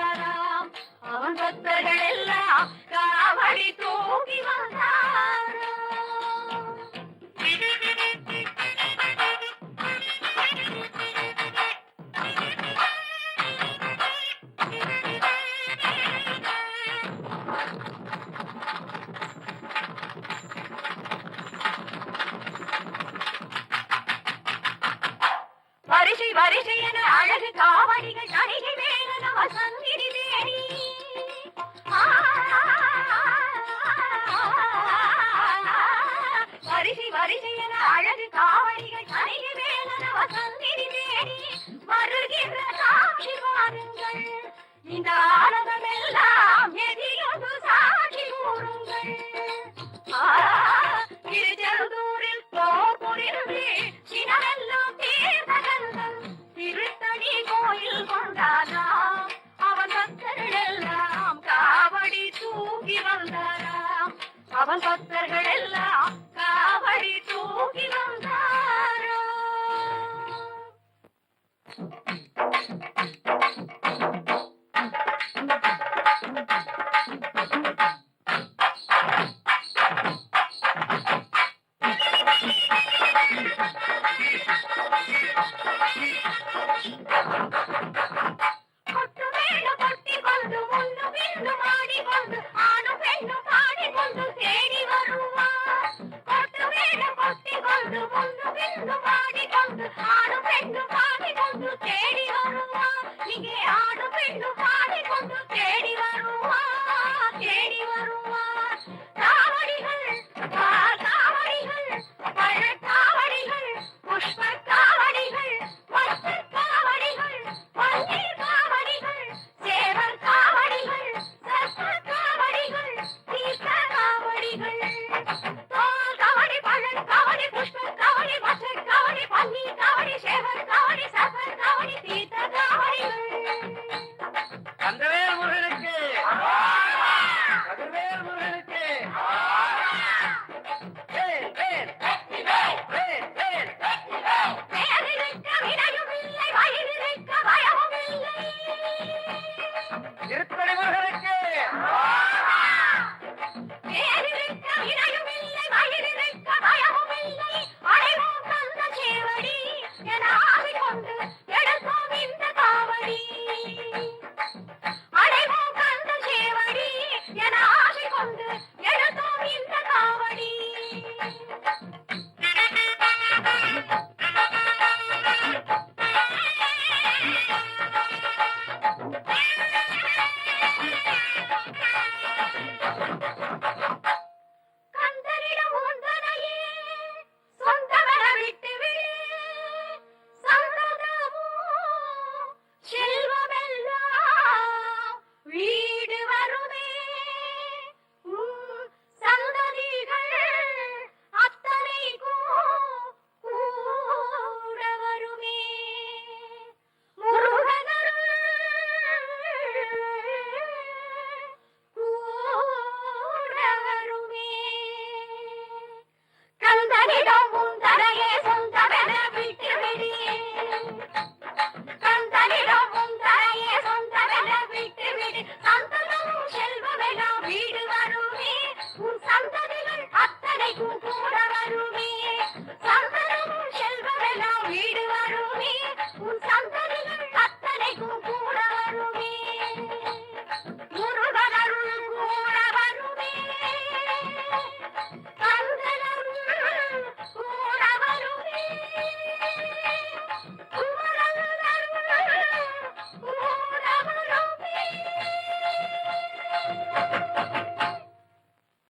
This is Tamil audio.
வந்தாராம். அவன் பக்தர்கள் எல்லாம் காவடி தூக்கி வந்தாராம். வரிசை வரிசை என அழகு காவடிகள் தனிகை வேலன வசந்திரி தேடி வரிசை வரிசை என அழகு காவடிகள் தனிகை வேலன வசந்திரி தேடி வருகின்ற காட்சி பாருங்கள். இந்த ஆனந்தம் எல்லாம் எதிரொன்று சாட்சி கூறுங்கள். திருச்செந்தூரில் போர் புரிந்து சினமெல்லாம் தீர்ந்தகங்கள் திருத்தணி கோயில் கொண்டாராம். அவன் பக்தர்கள் எல்லாம் காவடி தூக்கி வந்தாராம். அவன் பக்தர்கள் எல்லாம் காவடி தூக்கி வந்தாராம். கொட்டு மேளம் கொட்டிக்கொண்டு முன்னு பின்னு மாடிக்கொண்டு ஆணும் பெண்ணும் பாடிக்கொண்டு தேடி வருவார். கொட்டு மேளம் கொட்டிக்கொண்டு முன்னு பின்னு மாடிக்கொண்டு ஆணும் பெண்ணும் பாடிக்கொண்டு தேடி வருவார். இங்கே ஆணும் பெண்ணும் பாடிக்கொண்டு தேடி வருவார், தேடி வருவார். காவடிகள் காவடிகள் பழக்காவடிகள் புஷ்ப காவடிகள் பத்து காவடிகள் பன்னீர் காவடிகள் சேவல் காவடிகள் சத்த காவடிகள் தீர்த்த காவடிகள் தோல் காவடி பழம் காவடி புஷ்ப காவடி மற்ற காவடி பன்னீர் காவடி சேவல் காவடி சத்த காவடி தீர்த்த காவடிகள். கந்தவேல் முருகனுக்கு கதிர்வேல் முருகனுக்கு வேல் வேல் வேல் வேல் பேரிருக்க வினையும் இல்லை வயிறிருக்க பயமும் இல்லை. இருக்க